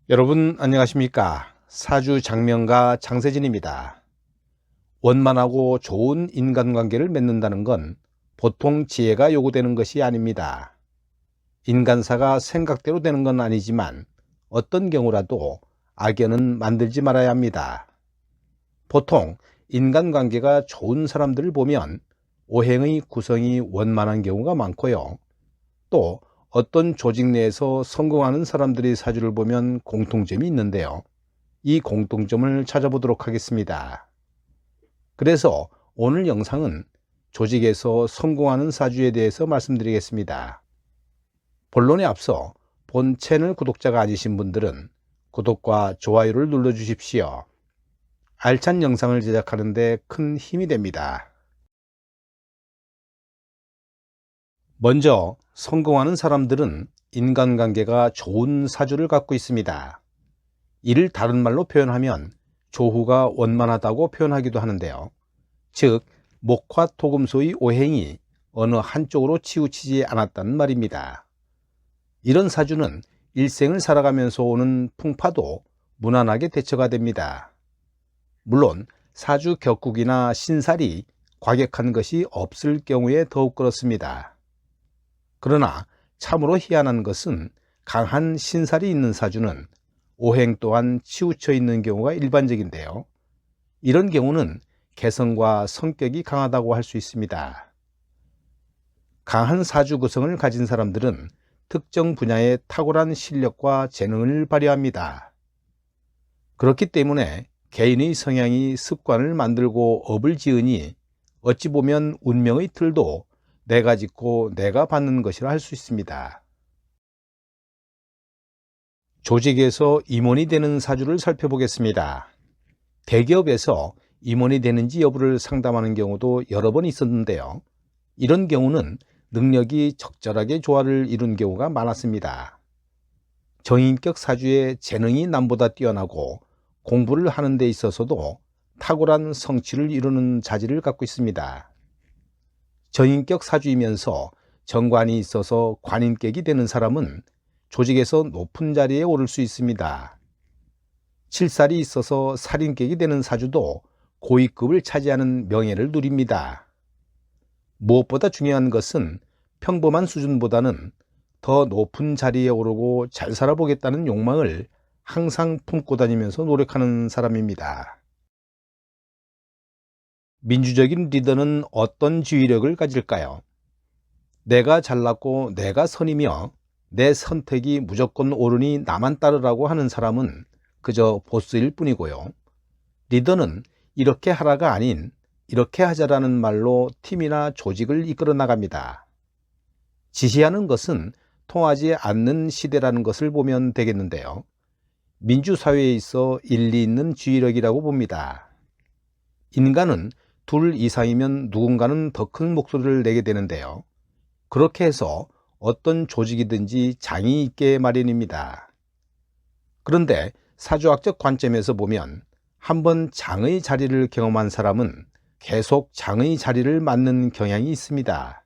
여러분 안녕하십니까? 사주 장명가 장세진입니다. 원만하고 좋은 인간관계를 맺는다는 건 보통 지혜가 요구되는 것이 아닙니다. 인간사가 생각대로 되는 건 아니지만 어떤 경우라도 악연은 만들지 말아야 합니다. 보통 인간관계가 좋은 사람들을 보면 오행의 구성이 원만한 경우가 많고요. 또 어떤 조직 내에서 성공하는 사람들의 사주를 보면 공통점이 있는데요. 이 공통점을 찾아보도록 하겠습니다. 그래서 오늘 영상은 조직에서 성공하는 사주에 대해서 말씀드리겠습니다. 본론에 앞서 본 채널 구독자가 아니신 분들은 구독과 좋아요를 눌러주십시오. 알찬 영상을 제작하는 데 큰 힘이 됩니다. 먼저 성공하는 사람들은 인간관계가 좋은 사주를 갖고 있습니다. 이를 다른 말로 표현하면 조후가 원만하다고 표현하기도 하는데요. 즉 목화 토금소의 오행이 어느 한쪽으로 치우치지 않았다는 말입니다. 이런 사주는 일생을 살아가면서 오는 풍파도 무난하게 대처가 됩니다. 물론 사주 격국이나 신살이 과격한 것이 없을 경우에 더욱 그렇습니다. 그러나 참으로 희한한 것은 강한 신살이 있는 사주는 오행 또한 치우쳐 있는 경우가 일반적인데요. 이런 경우는 개성과 성격이 강하다고 할 수 있습니다. 강한 사주 구성을 가진 사람들은 특정 분야에 탁월한 실력과 재능을 발휘합니다. 그렇기 때문에 개인의 성향이 습관을 만들고 업을 지으니 어찌 보면 운명의 틀도 내가 짓고 내가 받는 것이라 할 수 있습니다. 조직에서 임원이 되는 사주를 살펴보겠습니다. 대기업에서 임원이 되는지 여부를 상담하는 경우도 여러 번 있었는데요. 이런 경우는 능력이 적절하게 조화를 이룬 경우가 많았습니다. 정인격 사주의 재능이 남보다 뛰어나고 공부를 하는 데 있어서도 탁월한 성취를 이루는 자질을 갖고 있습니다. 정인격 사주이면서 정관이 있어서 관인격이 되는 사람은 조직에서 높은 자리에 오를 수 있습니다. 칠살이 있어서 살인격이 되는 사주도 고위급을 차지하는 명예를 누립니다. 무엇보다 중요한 것은 평범한 수준보다는 더 높은 자리에 오르고 잘 살아보겠다는 욕망을 항상 품고 다니면서 노력하는 사람입니다. 민주적인 리더는 어떤 지휘력을 가질까요? 내가 잘났고 내가 선이며 내 선택이 무조건 옳으니 나만 따르라고 하는 사람은 그저 보스일 뿐이고요. 리더는 이렇게 하라가 아닌 이렇게 하자라는 말로 팀이나 조직을 이끌어 나갑니다. 지시하는 것은 통하지 않는 시대라는 것을 보면 되겠는데요. 민주사회에 있어 일리 있는 지휘력이라고 봅니다. 인간은 둘 이상이면 누군가는 더 큰 목소리를 내게 되는데요. 그렇게 해서 어떤 조직이든지 장이 있게 마련입니다. 그런데 사주학적 관점에서 보면 한번 장의 자리를 경험한 사람은 계속 장의 자리를 맡는 경향이 있습니다.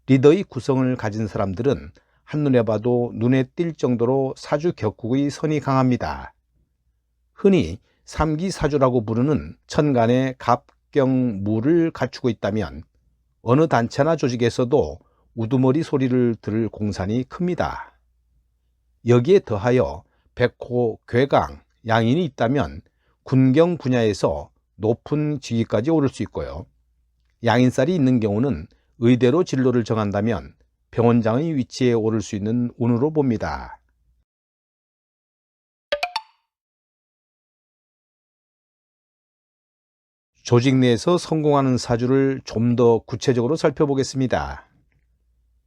리더의 구성을 가진 사람들은 한눈에 봐도 눈에 띌 정도로 사주 격국의 선이 강합니다. 흔히 삼기사주라고 부르는 천간에 갑경무를 갖추고 있다면 어느 단체나 조직에서도 우두머리 소리를 들을 공산이 큽니다. 여기에 더하여 백호, 괴강, 양인이 있다면 군경 분야에서 높은 직위까지 오를 수 있고요. 양인살이 있는 경우는 의대로 진로를 정한다면 병원장의 위치에 오를 수 있는 운으로 봅니다. 조직 내에서 성공하는 사주를 좀 더 구체적으로 살펴보겠습니다.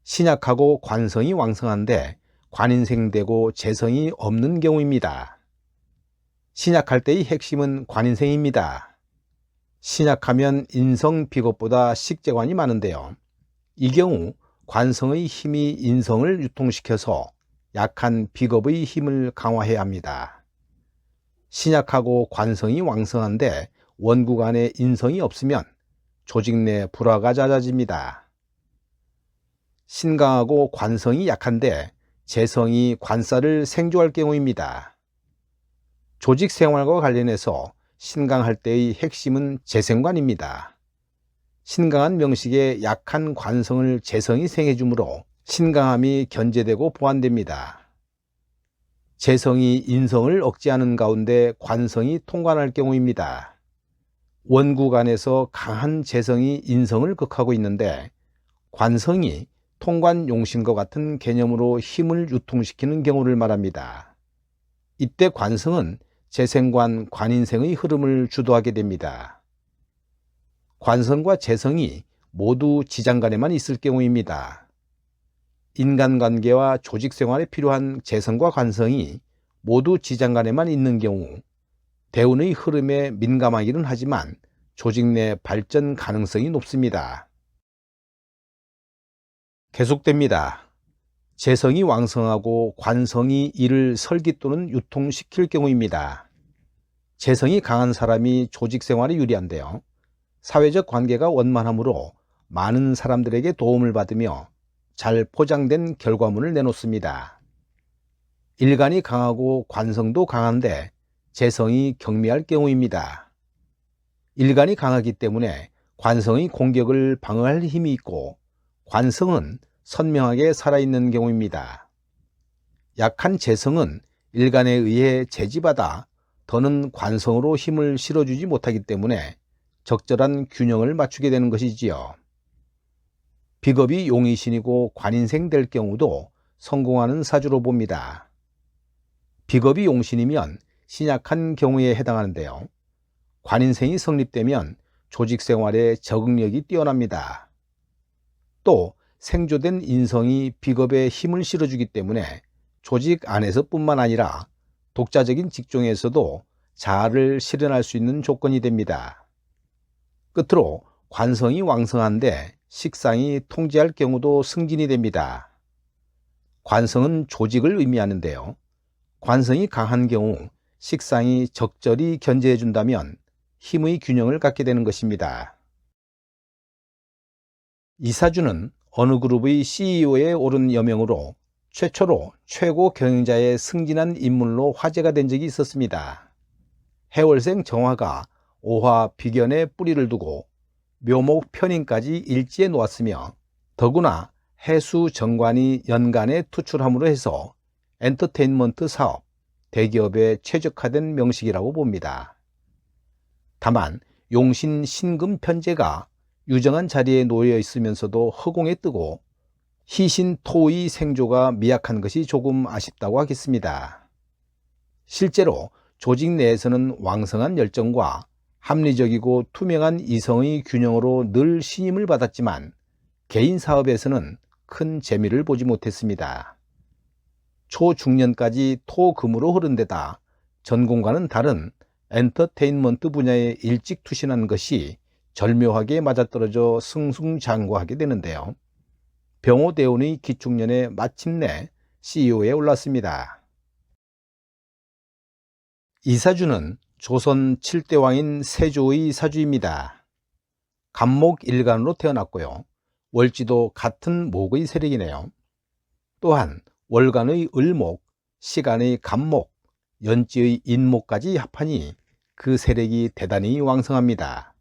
신약하고 관성이 왕성한데 관인생되고 재성이 없는 경우입니다. 신약할 때의 핵심은 관인생입니다. 신약하면 인성 비겁보다 식재관이 많은데요. 이 경우 관성의 힘이 인성을 유통시켜서 약한 비겁의 힘을 강화해야 합니다. 신약하고 관성이 왕성한데 원국 안에 인성이 없으면 조직 내 불화가 잦아집니다. 신강하고 관성이 약한데 재성이 관사를 생조할 경우입니다. 조직 생활과 관련해서 신강할 때의 핵심은 재생관입니다. 신강한 명식에 약한 관성을 재성이 생해주므로 신강함이 견제되고 보완됩니다. 재성이 인성을 억제하는 가운데 관성이 통관할 경우입니다. 원국 안에서 강한 재성이 인성을 극하고 있는데 관성이 통관용신과 같은 개념으로 힘을 유통시키는 경우를 말합니다. 이때 관성은 재생관, 관인생의 흐름을 주도하게 됩니다. 관성과 재성이 모두 지장간에만 있을 경우입니다. 인간관계와 조직생활에 필요한 재성과 관성이 모두 지장간에만 있는 경우 대운의 흐름에 민감하기는 하지만 조직 내 발전 가능성이 높습니다. 계속됩니다. 재성이 왕성하고 관성이 이를 설기 또는 유통시킬 경우입니다. 재성이 강한 사람이 조직생활에 유리한데요. 사회적 관계가 원만하므로 많은 사람들에게 도움을 받으며 잘 포장된 결과물을 내놓습니다. 일간이 강하고 관성도 강한데 재성이 경미할 경우입니다. 일간이 강하기 때문에 관성의 공격을 방어할 힘이 있고 관성은 선명하게 살아있는 경우입니다. 약한 재성은 일간에 의해 제지받아 더는 관성으로 힘을 실어주지 못하기 때문에 적절한 균형을 맞추게 되는 것이지요. 비겁이 용의신이고 관인생 될 경우도 성공하는 사주로 봅니다. 비겁이 용신이면 신약한 경우에 해당하는데요. 관인생이 성립되면 조직생활에 적응력이 뛰어납니다. 또 생조된 인성이 비겁에 힘을 실어주기 때문에 조직 안에서뿐만 아니라 독자적인 직종에서도 자아를 실현할 수 있는 조건이 됩니다. 끝으로 관성이 왕성한데 식상이 통제할 경우도 승진이 됩니다. 관성은 조직을 의미하는데요. 관성이 강한 경우 식상이 적절히 견제해 준다면 힘의 균형을 갖게 되는 것입니다. 이 사주는 어느 그룹의 CEO에 오른 여명으로 최초로 최고 경영자에 승진한 인물로 화제가 된 적이 있었습니다. 해월생 정화가 오화 비견에 뿌리를 두고 묘목 편인까지 일지에 놓았으며 더구나 해수 정관이 연간에 투출함으로 해서 엔터테인먼트 사업, 대기업에 최적화된 명식이라고 봅니다. 다만 용신 신금 편제가 유정한 자리에 놓여 있으면서도 허공에 뜨고 희신 토의 생조가 미약한 것이 조금 아쉽다고 하겠습니다. 실제로 조직 내에서는 왕성한 열정과 합리적이고 투명한 이성의 균형으로 늘 신임을 받았지만 개인 사업에서는 큰 재미를 보지 못했습니다. 초중년까지 토금으로 흐른 데다 전공과는 다른 엔터테인먼트 분야에 일찍 투신한 것이 절묘하게 맞아떨어져 승승장구하게 되는데요. 병호대운의 기축년에 마침내 CEO에 올랐습니다. 이 사주는 조선 7대 왕인 세조의 사주입니다. 간목 일간으로 태어났고요. 월지도 같은 목의 세력이네요. 또한 월간의 을목, 시간의 간목, 연지의 인목까지 합하니 그 세력이 대단히 왕성합니다.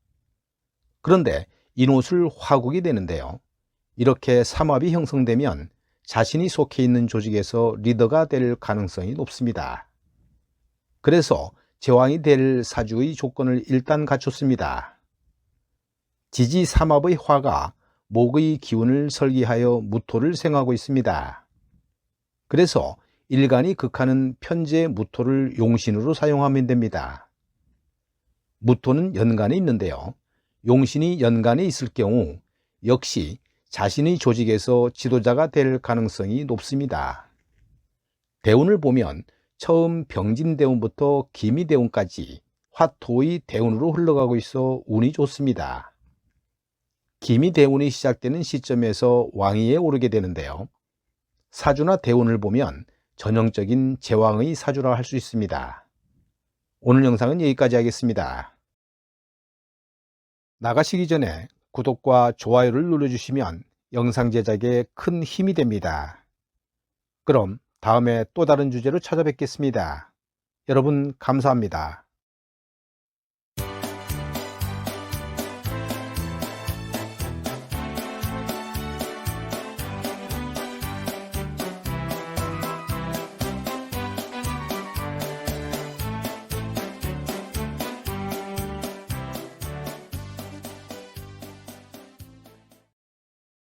그런데 인옷을 화국이 되는데요. 이렇게 삼합이 형성되면 자신이 속해 있는 조직에서 리더가 될 가능성이 높습니다. 그래서 제왕이 될 사주의 조건을 일단 갖췄습니다. 지지 삼합의 화가 목의 기운을 설기하여 무토를 생하고 있습니다. 그래서 일간이 극하는 편제 무토를 용신으로 사용하면 됩니다. 무토는 연간에 있는데요. 용신이 연간에 있을 경우 역시 자신의 조직에서 지도자가 될 가능성이 높습니다. 대운을 보면 처음 병진대운부터 기미대운까지 화토의 대운으로 흘러가고 있어 운이 좋습니다. 기미대운이 시작되는 시점에서 왕위에 오르게 되는데요. 사주나 대운을 보면 전형적인 제왕의 사주라 할 수 있습니다. 오늘 영상은 여기까지 하겠습니다. 나가시기 전에 구독과 좋아요를 눌러주시면 영상 제작에 큰 힘이 됩니다. 그럼 다음에 또 다른 주제로 찾아뵙겠습니다. 여러분 감사합니다.